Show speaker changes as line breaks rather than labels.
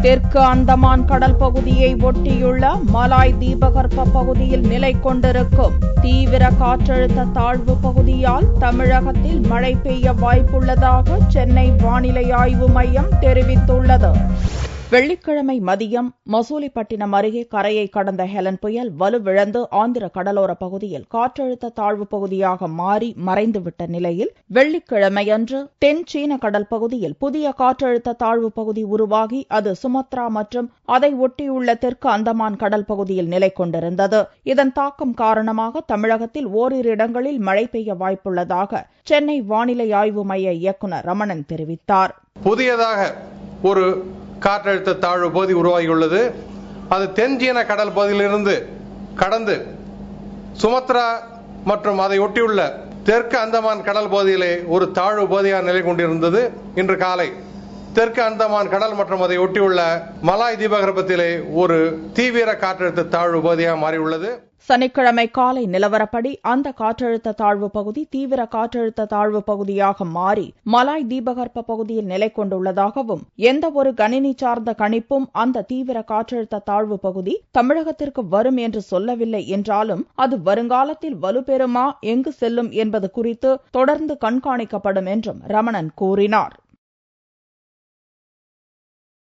தெற்கு அந்தமான் கடல் பகுதியை ஒட்டியுள்ள மலாய் தீபகற்ப பகுதியில் நிலை கொண்டிருக்கும் தீவிர காற்றழுத்த தாழ்வு பகுதியால் தமிழகத்தில் மழை பெய்ய வாய்ப்புள்ளதாக சென்னை வானிலை ஆய்வு மையம் தெரிவித்துள்ளது. வெள்ளிக்கிழமை மதியம் மசூலிப்பட்டினம் அருகே கரையை கடந்த ஹெலன் புயல் வலுவிழந்து ஆந்திர கடலோர பகுதியில் காற்றழுத்த தாழ்வு பகுதியாக மாறி மறைந்துவிட்ட நிலையில் வெள்ளிக்கிழமையன்று தென் சீன கடல் பகுதியில் புதிய காற்றழுத்த தாழ்வு பகுதி உருவாகி அது சுமத்ரா மற்றும் அதை ஒட்டியுள்ள தெற்கு அந்தமான் கடல் பகுதியில் நிலை கொண்டிருந்தது. இதன் தாக்கம் காரணமாக தமிழகத்தில் ஓரிரு இடங்களில் மழை பெய்ய வாய்ப்புள்ளதாக சென்னை வானிலை ஆய்வு மைய இயக்குநர் ரமணன் தெரிவித்தார்.
புதியதாக ஒரு காற்றழுத்த தாழ்வு பகுதி உருவாகியுள்ளது. அது தென்சீன கடல் பகுதியிலிருந்து கடந்து சுமத்ரா மற்றும் அதை ஒட்டியுள்ள தெற்கு அந்தமான் கடல் பகுதியிலே ஒரு தாழ்வு பகுதியாக நிலை கொண்டிருந்தது. இன்று காலை தெற்கு அந்தமான் கடல் மற்றும் அதை ஒட்டியுள்ள மலாய் தீபகற்பத்திலே ஒரு தீவிர காற்றழுத்த தாழ்வு பகுதியாக மாறியுள்ளது.
சனிக்கிழமை காலை நிலவரப்படி அந்த காற்றழுத்த தாழ்வு பகுதி தீவிர காற்றழுத்த தாழ்வு பகுதியாக மாறி மலாய் தீபகற்ப பகுதியில் நிலை கொண்டுள்ளதாகவும் எந்த ஒரு கணினி சார்ந்த கணிப்பும் அந்த தீவிர காற்றழுத்த தாழ்வு பகுதி தமிழகத்திற்கு வரும் என்று சொல்லவில்லை என்றாலும் அது வருங்காலத்தில் வலுப்பெறுமா, எங்கு செல்லும் என்பது குறித்து தொடர்ந்து கண்காணிக்கப்படும் என்றும் ரமணன் கூறினார்.